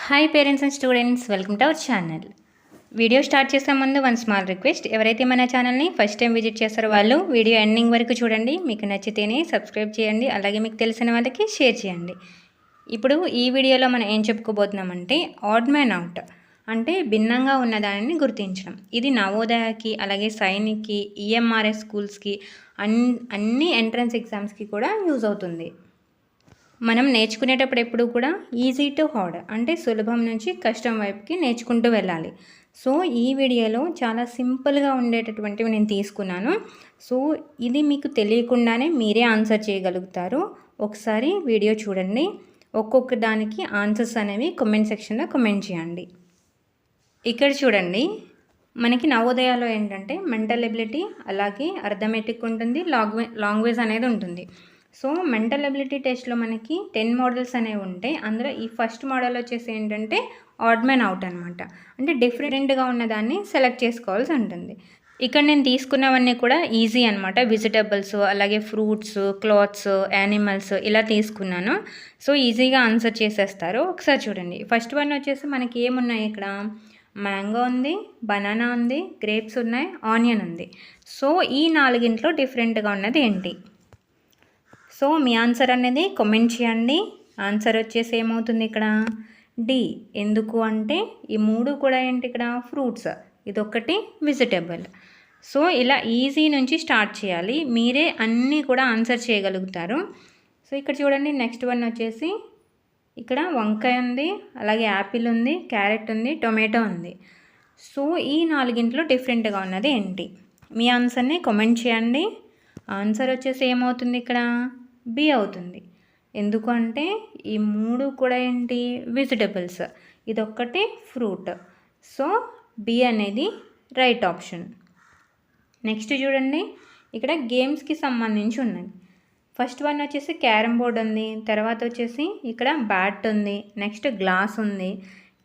Hi parents and students, welcome to our channel. Video start చేసే ముందు one small request. ఎవరైతే మన ఛానల్ని ఫస్ట్ టైం విజిట్ చేస్తారో వాళ్ళు వీడియో ఎండింగ్ వరకు చూడండి. మీకు నచ్చితేనే సబ్స్క్రైబ్ చేయండి, అలాగే మీకు తెలిసిన వాళ్ళకి షేర్ చేయండి. ఇప్పుడు ఈ వీడియోలో మనం ఏం చెప్పుకోబోతున్నామంటే ఆడ్ మ్యాన్ అవుట్ అంటే భిన్నంగా ఉన్న దానిని గుర్తించడం. ఇది నవోదయకి, అలాగే సైనిక్కి, ఈఎంఆర్ఎస్ స్కూల్స్కి, అన్ని ఎంట్రన్స్ ఎగ్జామ్స్కి కూడా యూజ్ అవుతుంది. మనం నేర్చుకునేటప్పుడు ఎప్పుడు కూడా ఈజీ టు హార్డ్ అంటే సులభం నుంచి కష్టం వైపుకి నేర్చుకుంటూ వెళ్ళాలి. సో ఈ వీడియోలో చాలా సింపుల్గా ఉండేటటువంటివి నేను తీసుకున్నాను. సో ఇది మీకు తెలియకుండానే మీరే ఆన్సర్ చేయగలుగుతారు. ఒకసారి వీడియో చూడండి. ఒక్కొక్క దానికి ఆన్సర్స్ అనేవి కామెంట్ సెక్షన్లో కామెంట్ చేయండి. ఇక్కడ చూడండి, మనకి నవోదయాలో ఏంటంటే మెంటల్ ఎబిలిటీ, అలాగే అర్థమెటిక్ ఉంటుంది, లాంగ్వేజ్ అనేది ఉంటుంది. సో మెంటల్ ఎబిలిటీ టెస్ట్లో మనకి 10 మోడల్స్ అనేవి ఉంటాయి. అందులో ఈ ఫస్ట్ మోడల్ వచ్చేసి ఏంటంటే ఆడ్ మ్యాన్ అవుట్ అనమాట. అంటే డిఫరెంట్గా ఉన్నదాన్ని సెలెక్ట్ చేసుకోవాల్సి ఉంటుంది. ఇక్కడ నేను తీసుకున్నవన్నీ కూడా ఈజీ అనమాట. వెజిటబుల్స్, అలాగే ఫ్రూట్స్, క్లాత్స్, యానిమల్స్ ఇలా తీసుకున్నాను. సో ఈజీగా ఆన్సర్ చేసేస్తారు. ఒకసారి చూడండి. ఫస్ట్ వన్ వచ్చేసి మనకి ఏమున్నాయి ఇక్కడ? మ్యాంగో ఉంది, బనానా ఉంది, గ్రేప్స్ ఉన్నాయి, ఆనియన్ ఉంది. సో ఈ నాలుగింట్లో డిఫరెంట్గా ఉన్నది ఏంటి? సో మీ ఆన్సర్ అనేది కామెంట్ చేయండి. ఆన్సర్ వచ్చేసి ఏమవుతుంది ఇక్కడ? డి. ఎందుకు అంటే ఈ మూడు కూడా ఏంటి ఇక్కడ? ఫ్రూట్స్, ఇదొకటి వెజిటబుల్. సో ఇలా ఈజీ నుంచి స్టార్ట్ చేయాలి. మీరే అన్నీ కూడా ఆన్సర్ చేయగలుగుతారు. సో ఇక్కడ చూడండి, నెక్స్ట్ వన్ వచ్చేసి ఇక్కడ వంకాయ ఉంది, అలాగే యాపిల్ ఉంది, క్యారెట్ ఉంది, టొమాటో ఉంది. సో ఈ నాలుగింట్లో డిఫరెంట్గా ఉన్నది ఏంటి? మీ ఆన్సర్ని కామెంట్ చేయండి. ఆన్సర్ వచ్చేసి ఏమవుతుంది ఇక్కడ? బి అవుతుంది. ఎందుకు అంటే ఈ మూడు కూడా ఏంటి? వెజిటబుల్స్, ఇదొక్కటి ఫ్రూట్. సో బి అనేది రైట్ ఆప్షన్. నెక్స్ట్ చూడండి, ఇక్కడ గేమ్స్కి సంబంధించి ఉన్నది. ఫస్ట్ వన్ వచ్చేసి క్యారమ్ బోర్డ్ ఉంది, తర్వాత వచ్చేసి ఇక్కడ బ్యాట్ ఉంది, నెక్స్ట్ గ్లాస్ ఉంది,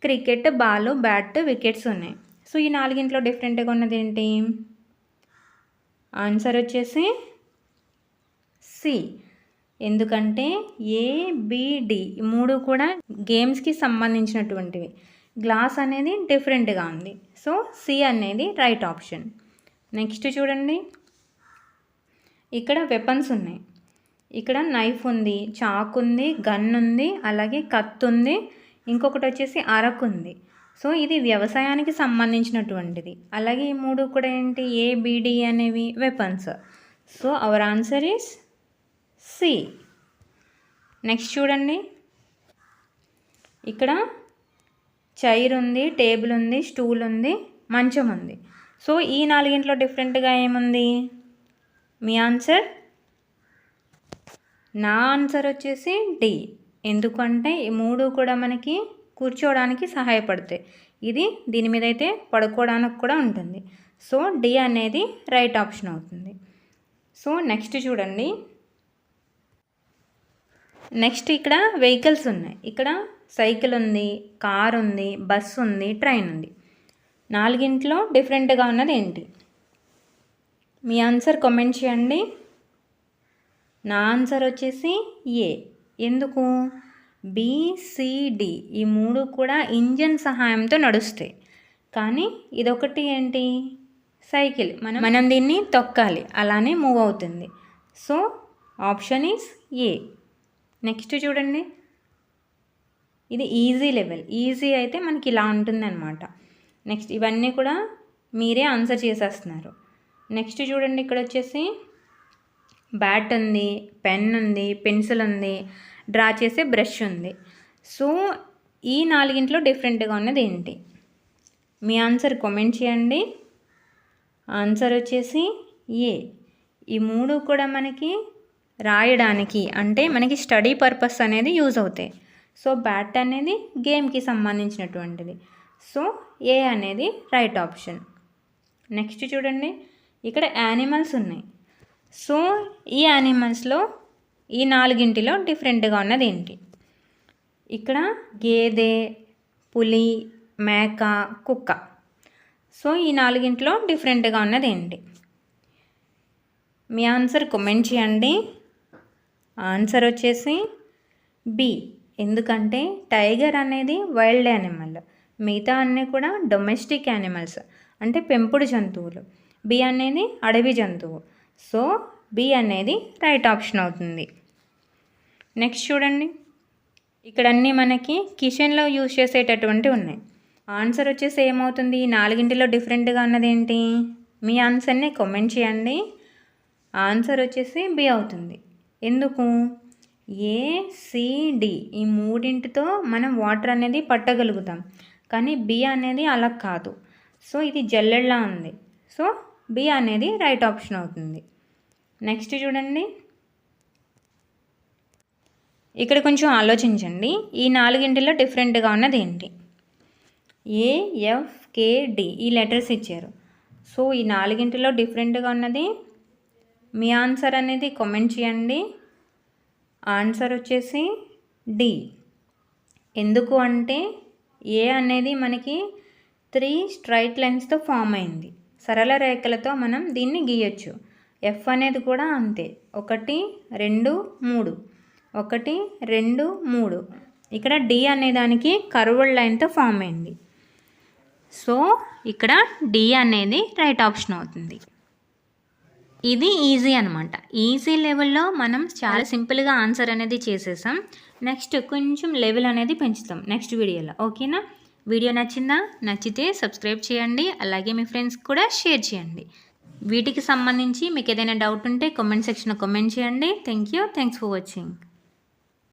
క్రికెట్, బాల్, బ్యాట్, వికెట్స్ ఉన్నాయి. సో ఈ నాలుగింట్లో డిఫరెంట్గా ఉన్నది ఏంటి? ఆన్సర్ వచ్చేసి సి. ఎందుకంటే ఏబిడి ఈ మూడు కూడా గేమ్స్కి సంబంధించినటువంటివి. గ్లాస్ అనేది డిఫరెంట్గా ఉంది. సో సి అనేది రైట్ ఆప్షన్. నెక్స్ట్ చూడండి, ఇక్కడ వెపన్స్ ఉన్నాయి. ఇక్కడ నైఫ్ ఉంది, చాకు ఉంది, గన్ ఉంది, అలాగే కత్తి ఉంది, ఇంకొకటి వచ్చేసి అరకు ఉంది. సో ఇది వ్యవసాయానికి సంబంధించినటువంటిది. అలాగే ఈ మూడు కూడా ఏంటి? ఏబిడి అనేవి weapons. So our answer is C. Next చూడండి, ఇక్కడ చైర్ ఉంది, టేబుల్ ఉంది, స్టూల్ ఉంది, మంచం ఉంది. సో ఈ నాలుగింట్లో డిఫరెంట్గా ఏముంది? మీ ఆన్సర్? నా ఆన్సర్ వచ్చేసి డి. ఎందుకంటే ఈ మూడు కూడా మనకి కూర్చోవడానికి సహాయపడతాయి. ఇది దీని మీద అయితే పడుకోవడానికి కూడా ఉంటుంది. సో డి అనేది రైట్ ఆప్షన్ అవుతుంది. సో నెక్స్ట్ చూడండి, నెక్స్ట్ ఇక్కడ వెహికల్స్ ఉన్నాయి. ఇక్కడ సైకిల్ ఉంది, కార్ ఉంది, బస్సు ఉంది, ట్రైన్ ఉంది. నాలుగింట్లో డిఫరెంట్గా ఉన్నది ఏంటి? మీ ఆన్సర్ కామెంట్ చేయండి. నా ఆన్సర్ వచ్చేసి ఏ. ఎందుకు? బిసిడి ఈ మూడు కూడా ఇంజన్ సహాయంతో నడుస్తాయి. కానీ ఇదొకటి ఏంటి? సైకిల్. మనం దీన్ని తొక్కాలి, అలానే మూవ్ అవుతుంది. So option is a. Next చూడండి, ఇది ఈజీ లెవెల్. ఈజీ అయితే మనకి ఇలా ఉంటుందన్నమాట. నెక్స్ట్ ఇవన్నీ కూడా మీరే ఆన్సర్ చేసేస్తున్నారు. నెక్స్ట్ చూడండి, ఇక్కడ వచ్చేసి బ్యాట్ ఉంది, పెన్ ఉంది, పెన్సిల్ ఉంది, డ్రా చేసే బ్రష్ ఉంది. సో ఈ నాలుగింట్లో డిఫరెంట్గా ఉన్నది ఏంటి? మీ ఆన్సర్ కామెంట్ చేయండి. ఆన్సర్ వచ్చేసి ఏ. ఈ మూడు కూడా మనకి రాయడానికి అంటే మనకి స్టడీ పర్పస్ అనేది యూజ్ అవుతాయి. సో బ్యాట్ అనేది గేమ్కి సంబంధించినటువంటిది. సో ఏ అనేది రైట్ ఆప్షన్. నెక్స్ట్ చూడండి, ఇక్కడ యానిమల్స్ ఉన్నాయి. సో ఈ యానిమల్స్లో ఈ నాలుగింటిలో డిఫరెంట్గా ఉన్నది ఏంటి? ఇక్కడ గేదె, పులి, మేక, కుక్క. సో ఈ నాలుగింట్లో డిఫరెంట్గా ఉన్నది ఏంటి? మీ ఆన్సర్ కామెంట్ చేయండి. ఆన్సర్ వచ్చేసి బి. ఎందుకంటే టైగర్ అనేది వైల్డ్ యానిమల్, మిగతా అన్నీ కూడా డొమెస్టిక్ యానిమల్స్ అంటే పెంపుడు జంతువులు. బి అనేది అడవి జంతువు. సో బి అనేది రైట్ ఆప్షన్ అవుతుంది. నెక్స్ట్ చూడండి, ఇక్కడ అన్నీ మనకి కిచెన్లో యూజ్ చేసేటటువంటివి ఉన్నాయి. ఆన్సర్ వచ్చేసి ఏమవుతుంది? 4 డిఫరెంట్గా ఉన్నది ఏంటి? మీ ఆన్సర్ని కామెంట్ చేయండి. ఆన్సర్ వచ్చేసి బి అవుతుంది. ఎందుకు? ఏ, సి, డి ఈ 3 మనం వాటర్ అనేది పట్టగలుగుతాం, కానీ బి అనేది అలా కాదు. సో ఇది జల్లెడలా ఉంది. సో బి అనేది రైట్ ఆప్షన్ అవుతుంది. నెక్స్ట్ చూడండి, ఇక్కడ కొంచెం ఆలోచించండి. ఈ 4 డిఫరెంట్గా ఉన్నది ఏంటి? ఏ, ఎఫ్, కే, డి ఈ లెటర్స్ ఇచ్చారు. సో ఈ 4 డిఫరెంట్గా ఉన్నది మీ ఆన్సర్ అనేది కామెంట్ చేయండి. ఆన్సర్ వచ్చేసి డి. ఎందుకు అంటే ఏ అనేది మనకి 3 స్ట్రైట్ లైన్స్తో ఫామ్ అయింది, సరళ రేఖలతో మనం దీన్ని గీయొచ్చు. ఎఫ్ అనేది కూడా అంతే, 1, 2, 3, 1, 2, 3. ఇక్కడ డి అనే దానికి కర్వ్డ్ లైన్తో ఫామ్ అయింది. సో ఇక్కడ డి అనేది రైట్ ఆప్షన్ అవుతుంది. ఇది ఈజీ అనమాట. ఈజీ లెవెల్లో మనం చాలా సింపుల్గా ఆన్సర్ అనేది చేసేసాం. నెక్స్ట్ కొంచెం లెవెల్ అనేది పెంచుతాం నెక్స్ట్ వీడియోలో. ఓకేనా? వీడియో నచ్చిందా? నచ్చితే సబ్స్క్రైబ్ చేయండి, అలాగే మీ ఫ్రెండ్స్కి కూడా షేర్ చేయండి. వీటికి సంబంధించి మీకు ఏదైనా డౌట్ ఉంటే కామెంట్ సెక్షన్లో కామెంట్ చేయండి. Thank you. Thanks for watching.